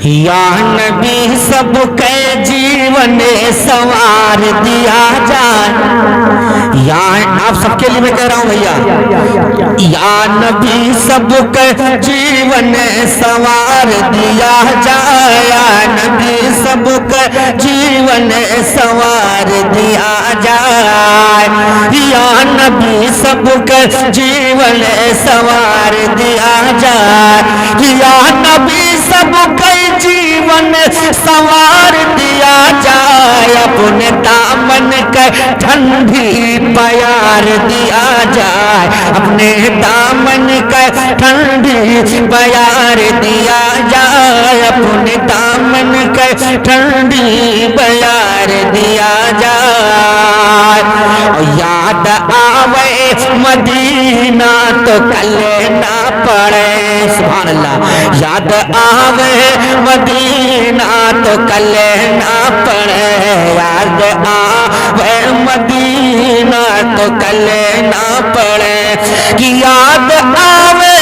या नबी सबके जीवन संवार दिया जाए। या आप सबके लिए मैं कह रहा हूं भैया, या नबी सबके जीवन संवार दिया जाए। या नबी सबके जीवन संवार दिया जाए। या नबी सबके जीवन संवार दिया जाए। या नबी सबके जीवन संवार दिया जाए। अपने दामन के ठंडी प्यार दिया जाए। अपने दामन के ठंडी प्यार दिया जाए। अपने दामन के ठंडी प्यार दिया जाए। याद आवे मदीना तो कल ना पड़े, सुभान अल्लाह। याद आवे मदीना तो कल ना पड़े। याद आवे मदीना तो कल ना पड़े। कि याद आवे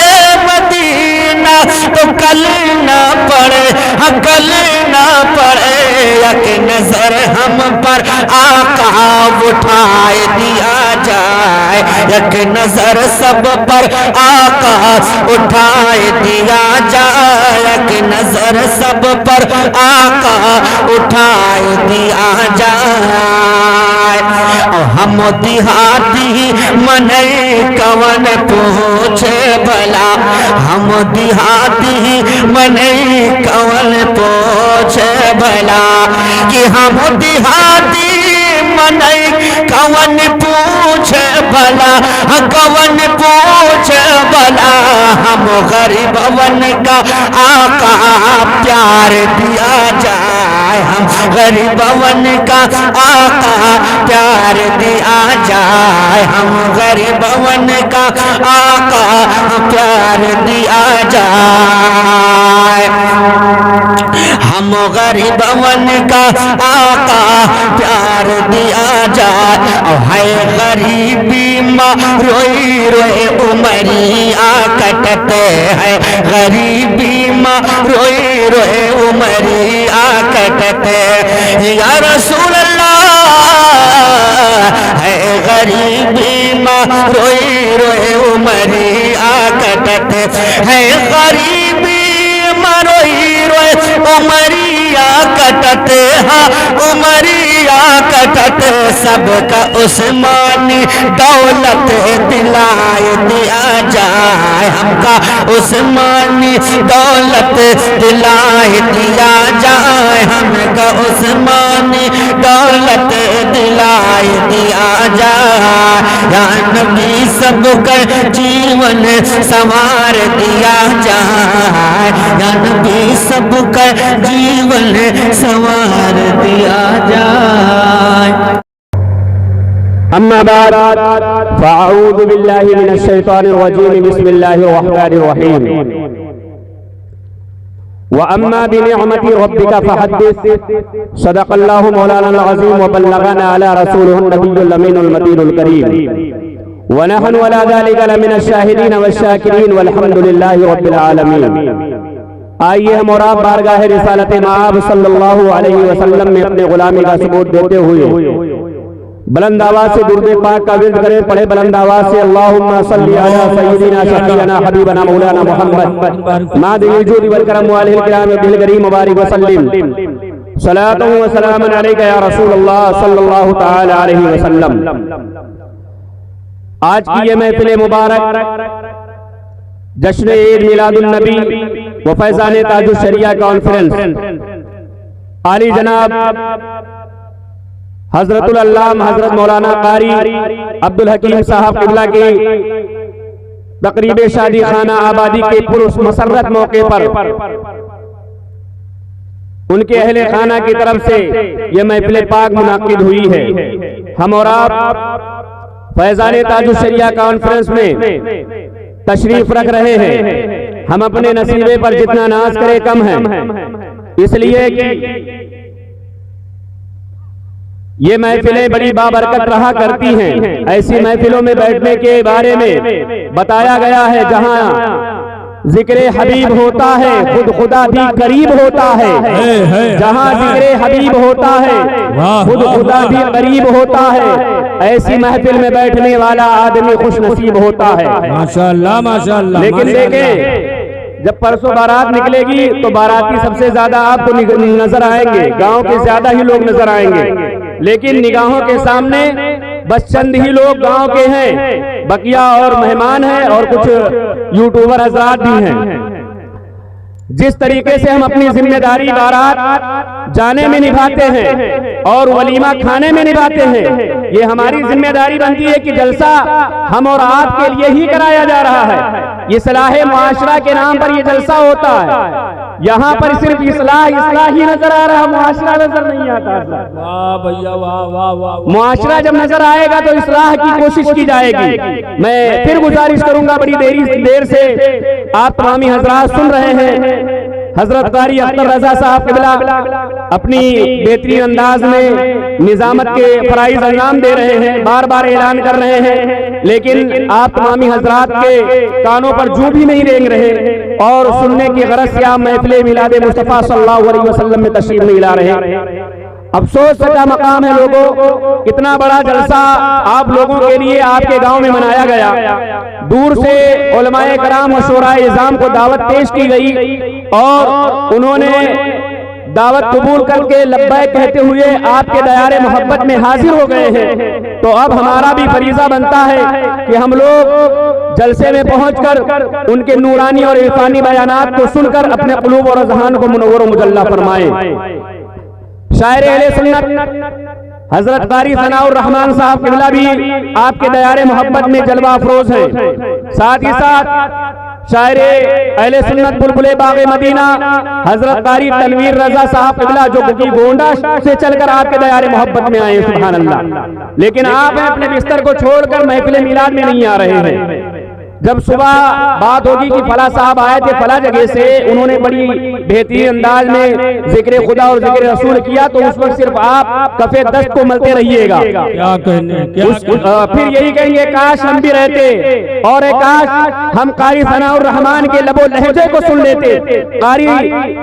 मदीना तो कल ना पड़े। हाँ कल ना पड़े। एक नजर हम पर आका उठाए दिया जाए। एक नजर सब पर आका उठाए दिया जाए। एक नजर सब पर आका उठाए दिया जाए। हम देहाती मने कवन पूछे भला। हम देहाती मने कवन पूछे भला। कि हम देहाती मने कवन पूछे भला। कवन पूछे भला। हम गरीबवन का आका प्यार दिया जाए। हम गरीबवन का आका प्यार दिया जाए। हम गरीबवन का आका प्यार दिया जाए। हम गरीबवन का आका प्यार दिया जाए। है गरीबी माँ रोई रोए उमरिया कटते हैं। गरीबी माँ रोई रोए उमरिया कटते। या रसूल अल्लाह है गरीबी माँ रोई रोए उमरिया कटते है। गरीबी माँ रोई रोए उमरिया कटते। हाँ उमरिया कटते। सबका उस्मानी दौलत दिलाए दिया जाए। हमका उस्मानी दौलत दिलाए दिया जाए। हमका उस्मानी दौलत दिलाए दिया जाए। या नबी सबका जीवन संवार दिया जाए। या नबी सबका जीवन संवार दिया जाए। अम्मा बाद फ़अऊज़ु बिल्लाहि मिनश शैतानिर रजीम। बिस्मिल्लाहिर रहमानिर रहीम। व अम्मा बिनिअमति रब्बिका फ़हद्दिस। सदक़ल्लाहु मौलाना अज़ीम व बल्लगना अला रसूलिहिन नबियुल अमीनुल मतीनुल करीम। व नहनु अला ज़ालिका लमिनश शाहिदीन वश्शाकिरीन वल्हम्दुलिल्लाहि रब्बिल आलमीन। आइए हम और आप बारगाह रिसालत माब सल्लल्लाहु अलैहि वसल्लम में अपने गुलामी का सबूत देते हुए बुलंद आवाज से दुरूद पाक का विर्द करें। पढ़े बुलंद आवाज से अल्लाहुम्मा सल्ली अला सय्यिदिना शफीअना हबीबना मौलाना मुहम्मद मादिल जूद वल करम वालिल किराम बिल करीम मुबारक व सल्लिम। सलातु व सलामुन अलैका या रसूल अल्लाह सल्लल्लाहु तआला अलैहि वसल्लम। आज की ये महफिल मुबारक जश्न ईद मिलादुन नबी व फैज़ान ताजुश शरिया कॉन्फ्रेंस आली जनाब हजरतुल अल्लाम हजरत मौलाना कारी अब्दुल हकीम साहब किबला के तकरीब शादी खाना आबादी के पुरुष मसरत मौके पर उनके अहले खाना की तरफ से यह महफिल पाक मुनाकिद हुई है। हम और आप फैज़ान ताजुश शरिया कॉन्फ्रेंस में तशरीफ रख रहे हैं। हम अपने नसीबे पर जितना नाज करें कम है, इसलिए कि ये महफिलें बड़ी बाबरकत रहा करती हैं। ऐसी महफिलों में बैठने के बारे में बताया गया है जहां जिक्र हबीब होता है खुद खुदा भी करीब होता है। जहाँ जिक्र हबीब होता है खुद खुदा भी करीब होता है। ऐसी महफिल में बैठने वाला आदमी खुश नसीब होता है। माशाअल्लाह माशाअल्लाह। लेकिन देखें, जब परसों बारात निकलेगी तो बाराती सबसे ज्यादा आपको नजर आएंगे, गांव के ज्यादा ही लोग नजर आएंगे। लेकिन निगाहों के सामने बस चंद ही लोग गांव के हैं, बकिया और मेहमान हैं और कुछ यूट्यूबर हजरात भी हैं। जिस तरीके से हम अपनी जिम्मेदारी बारात जाने में निभाते हैं और वलीमा खाने में निभाते हैं, ये हमारी जिम्मेदारी बनती है कि जलसा हम और आपके लिए ही कराया जा रहा है। इस्लाह मुआशरा के नाम पर ये जलसा होता है। यहाँ पर सिर्फ इस्लाह ही नजर आ रहा, मुआशरा नजर नहीं आता। वाह भैया वाह वाह वाह। मुआशरा जब नजर आएगा तो इस्लाह की कोशिश की जाएगी। मैं फिर गुजारिश करूंगा, बड़ी देर से आप तमामी हजरात सुन रहे हैं, हजरत कारी अख्तर रजा साहब क़िबला अपनी बेहतरीन अंदाज में निजामत के फराइज अंजाम दे रहे हैं, बार बार ऐलान कर रहे हैं, लेकिन आप तमामी हजरात के कानों पर जूं भी नहीं रेंग रहे और सुनने की गरज से आप महफिल मिलाद मुस्तफ़ा सल्लल्लाहु अलैहि वसल्लम में तशरीफ नहीं ला रहे। अफसोस का मकाम है लोगों, इतना बड़ा जलसा आप लोगों के लिए आपके गांव में मनाया गया। दूर से उलमाए कराम और शोराए इज़ाम को दावत पेश की गई और उन्होंने दावत कबूल करके लब्बैक कहते हुए आपके दयारे मोहब्बत में हाजिर हो गए हैं। तो अब हमारा भी फरीजा बनता है कि हम लोग जलसे में पहुंचकर उनके नूरानी और इरफानी बयानात को सुनकर अपने क़ुलूब और अज़हान को मुनव्वर और मुजल्ला फरमाएं। शायर अहले सुन्नत हजरत कारी सनाउर रहमान साहब क़िबला भी आपके दयारे मोहब्बत में जलवा अफरोज हैं। साथ ही साथ शायर अहले सुन्नत बुलबुले बाग़े मदीना हजरत कारी तनवीर रजा साहब क़िबला जो बुकी गोंडा से चलकर आपके दयारे मोहब्बत में आए, सुभान अल्लाह। लेकिन आप अपने बिस्तर को छोड़कर महफिल मिलाद में नहीं आ रहे हैं। जब सुबह बात होगी कि फला साहब आए थे फला जगह से, उन्होंने बड़ी बेहतरीन अंदाज में जिक्र खुदा और जिक्र रसूल किया, तो उस वक्त सिर्फ आप कफे दस्त को मलते रहिएगा। क्या कहने फिर यही कहेंगे काश हम भी रहते और काश हम कारी सनाउर रहमान के लबो लहजे को सुन लेते, कारी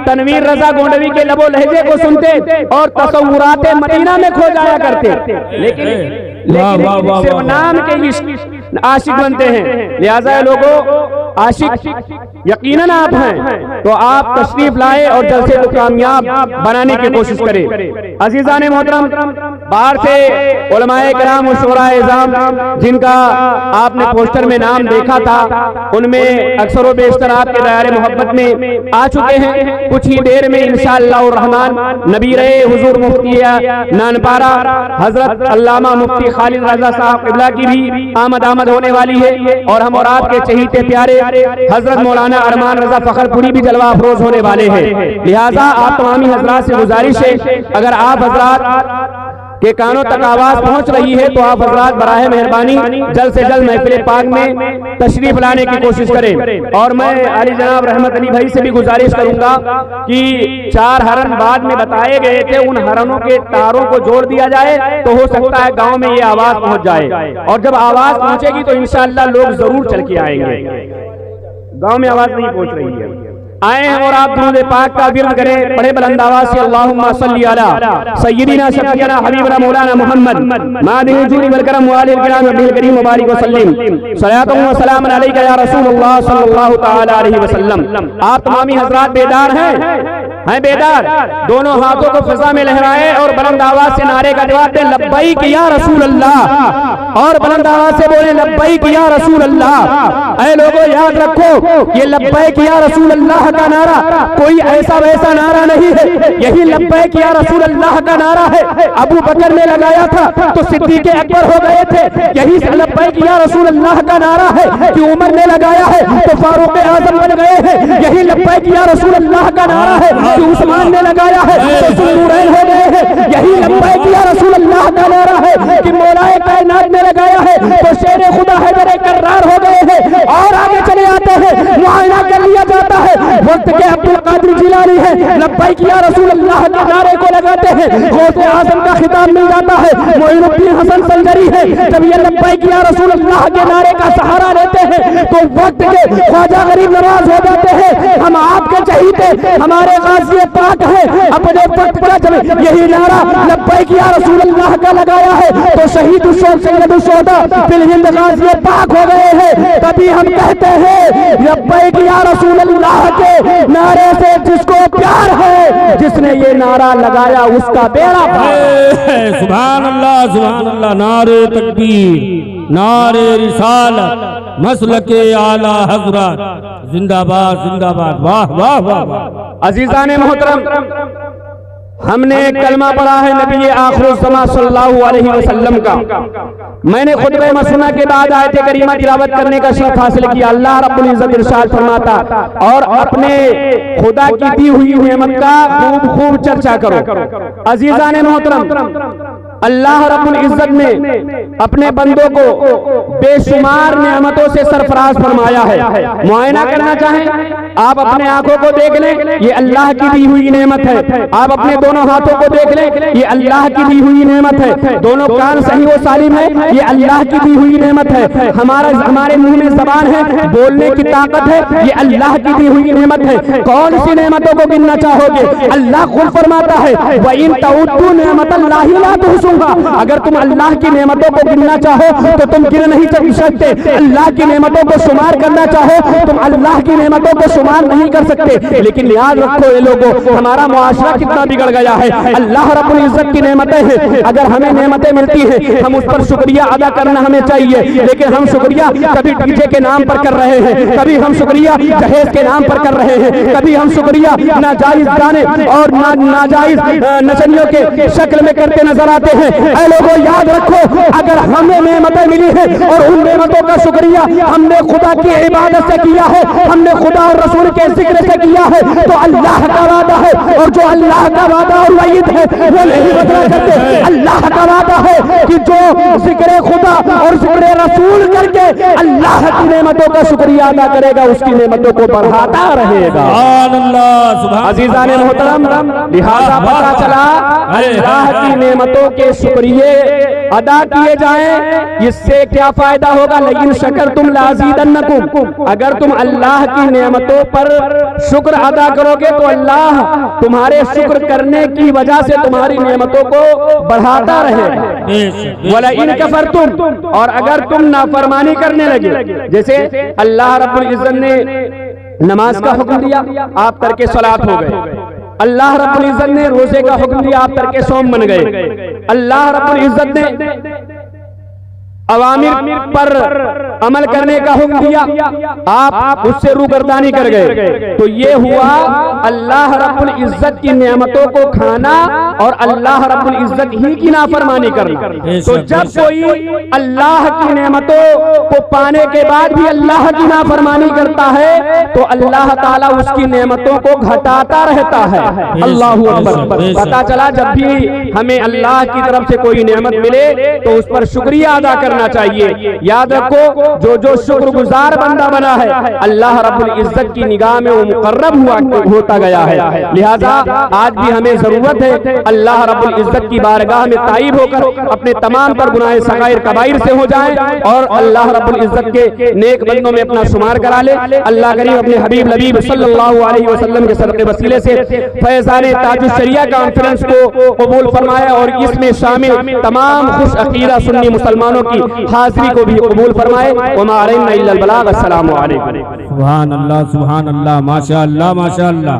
तनवीर रजा गोंडवी के लबो लहजे को सुनते और तसव्वुरात मदीना में खो जाया करते। लेकिन सिर्फ नाम के आशिक बनते हैं। लिहाजा लोगों, आशिक यकीनन आप हैं, तो आप तशरीफ लाए और जलसे को कामयाब बनाने की कोशिश करें। अजीज़ान मोहतरम, बाहर से उलमाए कराम और शोराए इज़ाम जिनका आपने पोस्टर में नाम देखा था, उनमें अक्सर व बेशतर आपके दायरे मोहब्बत में आ चुके हैं। कुछ ही देर में इंशाअल्लाह रहमान नबीर हुजूर मुफ्ती नानपारा हजरत अल्लामा मुफ्ती खालिद रजा साहब क़िबला की भी आमद होने वाली है और हम और आपके चहीते प्यारे हजरत मौलाना अरमान रजा फखरपुरी भी जलवा अफरोज होने वाले हैं। लिहाजा आप तमामी हजरात से गुजारिश है, अगर आप हजरात के कानों तक आवाज पहुंच रही है तो आप हजरात बराहे मेहरबानी जल्द से जल्द महफिल पाक में तशरीफ लाने की कोशिश करें। और मैं अली जनाब रहमत अली भाई से भी गुजारिश करूंगा कि 4 हरन बाद में बताए गए थे, उन हरनों के तारों को जोड़ दिया जाए तो हो सकता है गांव में ये आवाज पहुंच जाए, और जब आवाज पहुंचेगी तो इंशाअल्लाह लोग जरूर चल के आएंगे। गांव में आवाज नहीं पहुंच रही है, आए हैं और आप दुरूद पाक का विर्द करें बड़े बुलंद आवाज से। अल्लाहुम्मा सल्ली अला सय्यिदिना शफीअना हबीबना मौलाना मुहम्मद मादिल जुली वल करम वालिल किराम अब्दुल करीम मुबारक वसल्लम सलातु व सलाम अलैका या रसूलुल्लाह सल्लल्लाहु तआला अलैहि वसल्लम। आप तमामी हजरात बेदार हैं बेदार, दोनों हाथों को फिजा में लहराए और बुलंद आवाज से नारे का जवाब दें, लब्बैक या रसूल अल्लाह, और बुलंद आवाज से बोले लब्बैक या रसूल अल्लाह। ऐ लोगों याद रखो, ये लब्बैक या रसूल अल्लाह का नारा कोई ऐसा वैसा नारा नहीं है, यही लब्बैक या रसूल अल्लाह का नारा है। अबू बकर ने लगाया था तो सिद्दीक़ अकबर हो गए थे, यही लब्बैक या रसूल अल्लाह का नारा है कि उमर ने लगाया है तो फारूक आजम बन गए हैं। यही लब्बैक या रसूल अल्लाह का नारा है कि उस्मान ने लगाया है तो सुन्नूरैन हो गए हैं। यही लब्बैक या रसूल अल्लाह का नारा है कि मौलाए कायनात ने लगाया है तो शेर खुदा हैदर कर्रार हो गए हैं। और आगे चले आते हैं, मुआयना कर लिया जाता है, वो वक्त के अब्दुल कादिर जिलानी है, लब्बैक या रसूल अल्लाह के नारे को लगाते हैं, गौसे आजम का खिताब मिल जाता है। मोइनुद्दीन हसन संजरी है, जब ये लब्बैक या रसूल अल्लाह के नारे का सहारा लेते हैं तो वक्त के ख्वाजा गरीब नवाज हो जाते हैं। हम आपके चहीते, हमारे गाज़ी पाक है, अपने वक्त का जब यही नारा लब्बैक या रसूल अल्लाह का लगाया है तो शहीद सैयदुल शुहदा फिल हिंद गाज़ी पाक हो गए हैं। तभी हम कहते हैं लब्बैक या रसूल अल्लाह के नारे से जिसको प्यार है, जिसने ये नारा लगाया उसका बेड़ा पार। सुभान अल्लाह, नारे तकबीर, नारे रिसालत, मसलके आला हज़रत, जिंदाबाद जिंदाबाद, वाह वाह वाह वाह। अजीज़ान मोहतरम, हमने कलमा पढ़ा है नबी आखिरुज़्ज़मा सल्लल्लाहु अलैहि वसल्लम का। मैंने खुतबे मसनूना के बाद आयत करीमा तिलावत करने का शर्फ हासिल किया। अल्लाह रब्बुल इज्जत इरशाद फरमाता और अपने खुदा की दी हुई नेमत का खूब खूब चर्चा करो। अजीज़ान मोहतरम, अल्लाह रब्बुल इज्जत ने अपने बंदों को बेशुमार नेमतों से सरफराज फरमाया है। मुआयना करना चाहें आप अपने आंखों को देख लें, ये अल्लाह की दी हुई नेमत है। आप अपने दोनों हाथों को देख लें, ये अल्लाह की दी हुई नेमत है। दोनों कान सही व सालिम है, ये अल्लाह की दी हुई नेमत है। हमारे मुंह में जबान है, बोलने की ताकत है, ये अल्लाह की दी हुई नेमत है। कौन सी नेमतों को गिनना चाहोगे? अल्लाह खुद फरमाता है व इन तउद्दू नेमतल्लाहि ला तुहसूहा, अगर तुम अल्लाह की नेमतों को गिनना चाहो तो तुम गिन नहीं सकते। अल्लाह की नेमतों को शुमार करना चाहो तुम अल्लाह की नेमतों को शुमार नहीं कर सकते। लेकिन याद रखो ये लोगों, हमारा मुआशरा कितना बिगड़ गया है। अल्लाह रब्बुल इज्जत की नेमतें हैं, अगर हमें नेमतें मिलती हैं हम उस पर शुक्रिया अदा करना हमें चाहिए। लेकिन हम शुक्रिया कभी डीजे के नाम पर कर रहे हैं, कभी हम शुक्रिया जहेज के नाम पर कर रहे हैं, कभी हम शुक्रिया नाजायज गाने और नाजायज नचनियों के शक्ल में करते नजर आते हैं। ऐ लोगों याद रखो, अगर हमें नेमतें मिली हैं और उन नेमतों का शुक्रिया हमने खुदा की इबादत से किया है, हमने खुदा और रसूल के जिक्र से किया है, तो अल्लाह का वादा है और जो अल्लाह का वादा और वईद है वो नहीं बदला करते। अल्लाह का वादा है कि जो जिक्र खुदा और जिक्र रसूल करके अल्लाह की नेमतों का शुक्रिया अदा करेगा उसकी नेमतों को बढ़ाता रहेगा। अजीज़ान मोहतरम, लिहाजा पता चला अल्लाह की नेमतों के शुक्रिये अदा किए जाएं, इससे क्या फायदा होगा? लेकिन शकर तुम लाज़ीदन्नकुम, अगर तुम अल्लाह की नेमतों पर शुक्र अदा करोगे तो अल्लाह तुम्हारे शुक्र करने की वजह से तुम्हारी नेमतों को बढ़ाता रहेगा। वला इन कफरतुम, और अगर तुम नाफरमानी करने लगे, जैसे अल्लाह रब्बुल इज्जत ने नमाज का हुक्म दिया आप करके सलात हो गए, अल्लाह रब्बुल इज्जत ने रोजे का हुक्म दिया आप करके सौम बन गए, अल्लाह रब्बुल इज्जत ने अवामिर पर अमल करने का हुक्म दिया आप उससे रूगर्दानी कर गए, तो ये हुआ अल्लाह रब्बुल इज्जत की नेमतों को खाना और अल्लाह रब्बुल इज्जत ही की नाफरमानी करना। तो जब कोई अल्लाह की नेमतों को पाने के बाद भी अल्लाह की नाफरमानी करता है तो अल्लाह ताला उसकी नेमतों को घटाता रहता है। अल्लाहू अकबर। पता चला जब भी हमें अल्लाह की तरफ से कोई नेमत मिले तो उस पर शुक्रिया अदा करना चाहिए। याद रखो, जो शुक्रगुजार बंदा बना है अल्लाह रब्बुल इज्जत की निगाह में वो मुकर्रब होता गया है। लिहाजा आज भी हमें जरूरत है अल्लाह रब्बुल इज्जत की बारगाह में ताइब होकर अपने तमाम पर गुनाह सगाइर कबाइर से हो जाएं और अल्लाह रब्बुल इज्जत के नेक बंदों में अपना शुमार करा ले। अल्लाह करीम अपने हबीब नबी सल्लल्लाहु अलैहि वसल्लम के सदक़े वसीले से फैज़ाने ताजुश शरिया कॉन्फ्रेंस को कबूल फरमाया और इसमें शामिल तमाम खुश अकीदा सुन्नी मुसलमानों की हाजिरी को भी कबूल फरमाए। वमा अलैना इल्लल बलाग। अस्सलामु अलैकुम। सुभान अल्लाह, माशा अल्लाह, माशा अल्लाह।